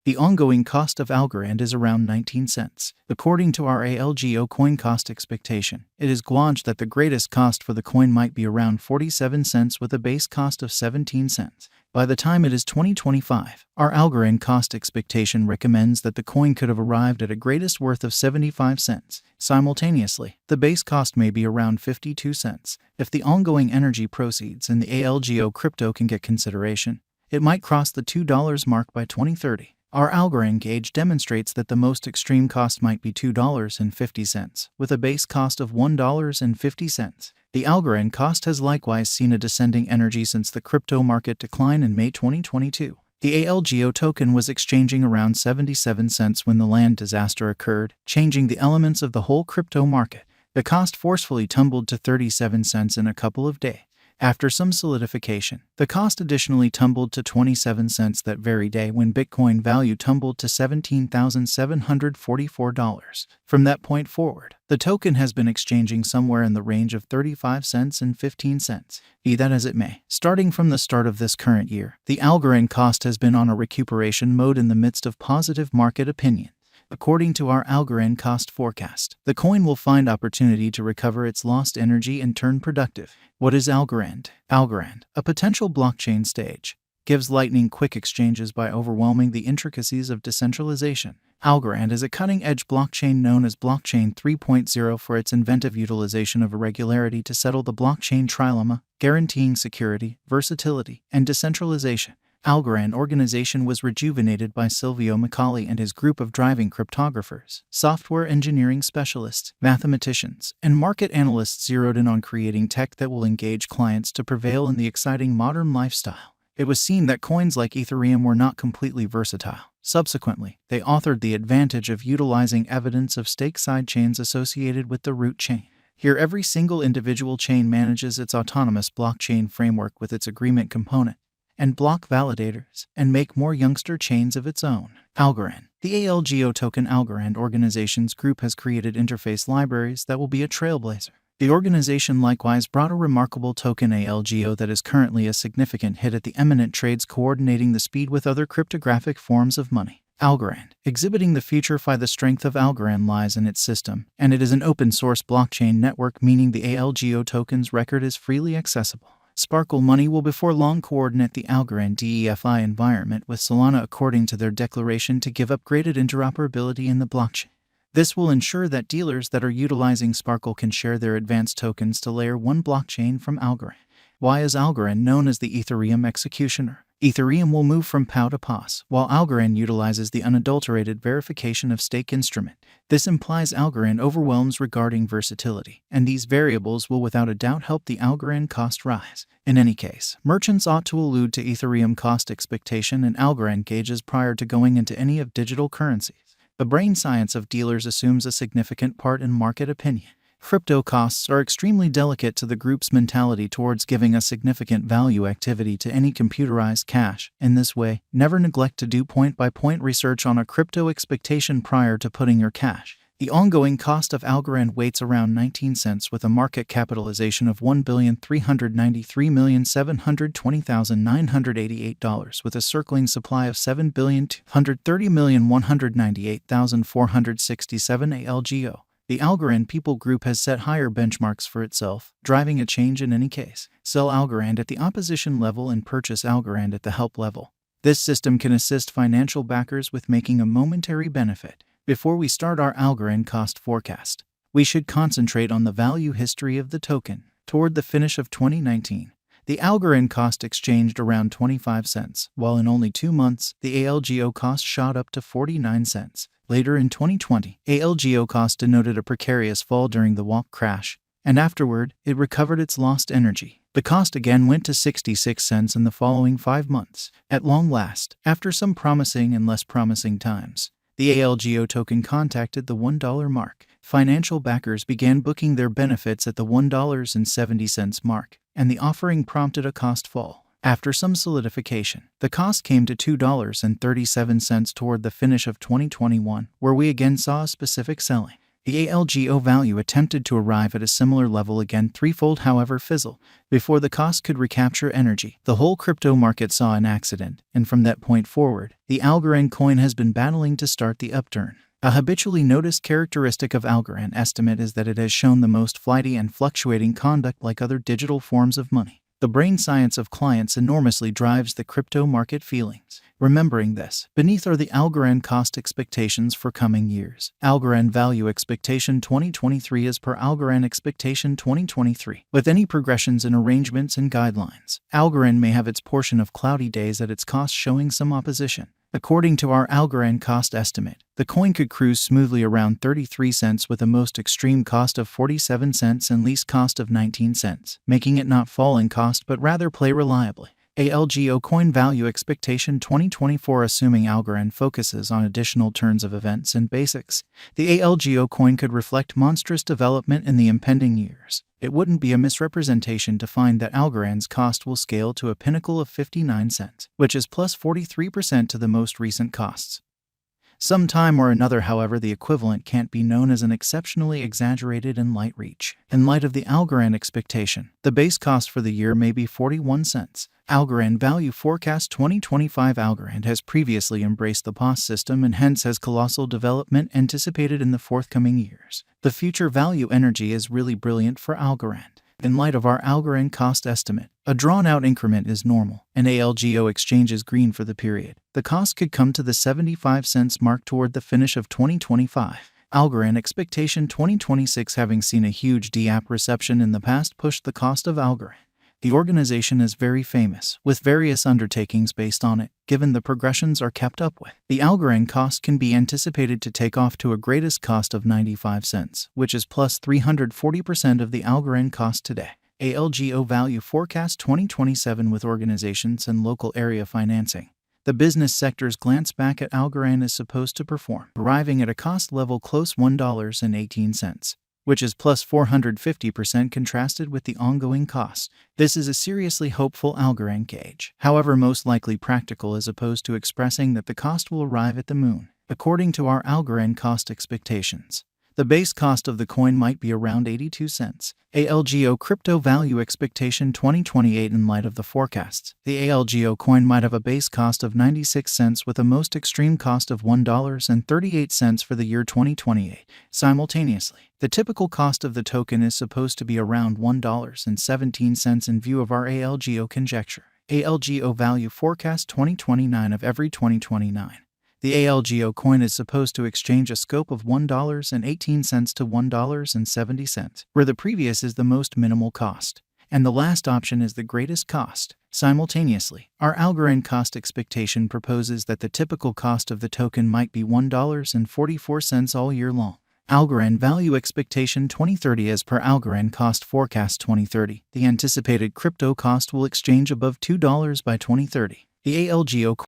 The ongoing cost of Algorand is around 19 cents. According to our Algo coin cost expectation, it is gauged that the greatest cost for the coin might be around 47 cents with a base cost of 17 cents. By the time it is 2025, our Algorand cost expectation recommends that the coin could have arrived at a greatest worth of 75 cents. Simultaneously, the base cost may be around 52 cents. If the ongoing energy proceeds and the Algo crypto can get consideration, it might cross the $2 mark by 2030. Our Algorand gauge demonstrates that the most extreme cost might be $2.50, with a base cost of $1.50. The Algorand cost has likewise seen a descending energy since the crypto market decline in May 2022. The Algo token was exchanging around 77 cents when the land disaster occurred, changing the elements of the whole crypto market. The cost forcefully tumbled to 37 cents in a couple of days. After some solidification, the cost additionally tumbled to 27 cents that very day when Bitcoin value tumbled to $17,744. From that point forward, the token has been exchanging somewhere in the range of 35 cents and 15 cents. Be that as it may, starting from the start of this current year, the Algorand cost has been on a recuperation mode in the midst of positive market opinion. According to our Algorand cost forecast, the coin will find opportunity to recover its lost energy and turn productive. What is Algorand? Algorand, a potential blockchain stage, gives lightning-quick exchanges by overwhelming the intricacies of decentralization. Algorand is a cutting-edge blockchain known as Blockchain 3.0 for its inventive utilization of irregularity to settle the blockchain trilemma, guaranteeing security, versatility, and decentralization. Algorand organization was rejuvenated by Silvio Macaulay and his group of driving cryptographers, software engineering specialists, mathematicians, and market analysts zeroed in on creating tech that will engage clients to prevail in the exciting modern lifestyle. It was seen that coins like Ethereum were not completely versatile. Subsequently, they authored the advantage of utilizing evidence of stake sidechains associated with the root chain. Here, every single individual chain manages its autonomous blockchain framework with its agreement component and block validators, and make more youngster chains of its own. Algorand. The Algo token Algorand organization's group has created interface libraries that will be a trailblazer. The organization likewise brought a remarkable token Algo that is currently a significant hit at the eminent trades coordinating the speed with other cryptographic forms of money. Algorand, exhibiting the feature why the strength of Algorand lies in its system, and it is an open-source blockchain network, meaning the Algo token's record is freely accessible. Sparkle Money will before long coordinate the Algorand DeFi environment with Solana according to their declaration to give upgraded interoperability in the blockchain. This will ensure that dealers that are utilizing Sparkle can share their advanced tokens to Layer 1 blockchain from Algorand. Why is Algorand known as the Ethereum executioner? Ethereum will move from POW to POS, while Algorand utilizes the unadulterated verification of stake instrument. This implies Algorand overwhelms regarding versatility, and these variables will without a doubt help the Algorand cost rise. In any case, merchants ought to allude to Ethereum cost expectation and Algorand gauges prior to going into any of digital currencies. The brain science of dealers assumes a significant part in market opinion. Crypto costs are extremely delicate to the group's mentality towards giving a significant value activity to any computerized cash. In this way, never neglect to do point-by-point research on a crypto expectation prior to putting your cash. The ongoing cost of Algorand weights around 19 cents with a market capitalization of $1,393,720,988 with a circling supply of $7,230,198,467 Algo. The Algorand People Group has set higher benchmarks for itself, driving a change in any case. Sell Algorand at the opposition level and purchase Algorand at the help level. This system can assist financial backers with making a momentary benefit. Before we start our Algorand cost forecast, we should concentrate on the value history of the token. Toward the finish of 2019, the Algorand cost exchanged around 25 cents, while in only 2 months, the Algo cost shot up to 49 cents. Later in 2020, Algo cost denoted a precarious fall during the walk crash, and afterward, it recovered its lost energy. The cost again went to 66 cents in the following 5 months. At long last, after some promising and less promising times, the Algo token contacted the $1 mark. Financial backers began booking their benefits at the $1.70 mark, and the offering prompted a cost fall. After some solidification, the cost came to $2.37 toward the finish of 2021, where we again saw a specific selling. The ALGO value attempted to arrive at a similar level again threefold, however fizzle before the cost could recapture energy. The whole crypto market saw an accident, and from that point forward, the Algorand coin has been battling to start the upturn. A habitually noticed characteristic of Algorand estimate is that it has shown the most flighty and fluctuating conduct like other digital forms of money. The brain science of clients enormously drives the crypto market feelings. Remembering this, beneath are the Algorand cost expectations for coming years. Algorand value expectation 2023 is per Algorand expectation 2023. With any progressions in arrangements and guidelines, Algorand may have its portion of cloudy days at its cost showing some opposition. According to our Algorand cost estimate, the coin could cruise smoothly around 33 cents with a most extreme cost of 47 cents and least cost of 19 cents, making it not fall in cost but rather play reliably. ALGO coin value expectation 2024. Assuming Algorand focuses on additional turns of events and basics, the ALGO coin could reflect monstrous development in the impending years. It wouldn't be a misrepresentation to find that Algorand's cost will scale to a pinnacle of 59 cents, which is plus 43% to the most recent costs. Sometime or another, however, the equivalent can't be known as an exceptionally exaggerated and light reach. In light of the Algorand expectation, the base cost for the year may be 41 cents. Algorand value forecast 2025. Algorand has previously embraced the POS system and hence has colossal development anticipated in the forthcoming years. The future value energy is really brilliant for Algorand. In light of our Algorand cost estimate, a drawn-out increment is normal, and ALGO exchange is green for the period. The cost could come to the 75 cents mark toward the finish of 2025. Algorand expectation 2026. Having seen a huge DApp reception in the past pushed the cost of Algorand. The organization is very famous, with various undertakings based on it, given the progressions are kept up with. The Algorand cost can be anticipated to take off to a greatest cost of 95 cents, which is plus 340% of the Algorand cost today. ALGO value forecast 2027. With organizations and local area financing, the business sector's glance back at Algorand is supposed to perform, arriving at a cost level close $1.18. Which is plus 450% contrasted with the ongoing cost. This is a seriously hopeful Algorand gauge, however most likely practical as opposed to expressing that the cost will arrive at the moon. According to our Algorand cost expectations, the base cost of the coin might be around 82 cents. ALGO crypto value expectation 2028. In light of the forecasts, the ALGO coin might have a base cost of 96 cents with a most extreme cost of $1.38 for the year 2028. Simultaneously, the typical cost of the token is supposed to be around $1.17 in view of our ALGO conjecture. ALGO value forecast 2029. Of every 2029. The ALGO coin is supposed to exchange a scope of $1.18 to $1.70, where the previous is the most minimal cost, and the last option is the greatest cost. Simultaneously, our Algorand cost expectation proposes that the typical cost of the token might be $1.44 all year long. Algorand value expectation 2030. As per Algorand cost forecast 2030, the anticipated crypto cost will exchange above $2 by 2030. The ALGO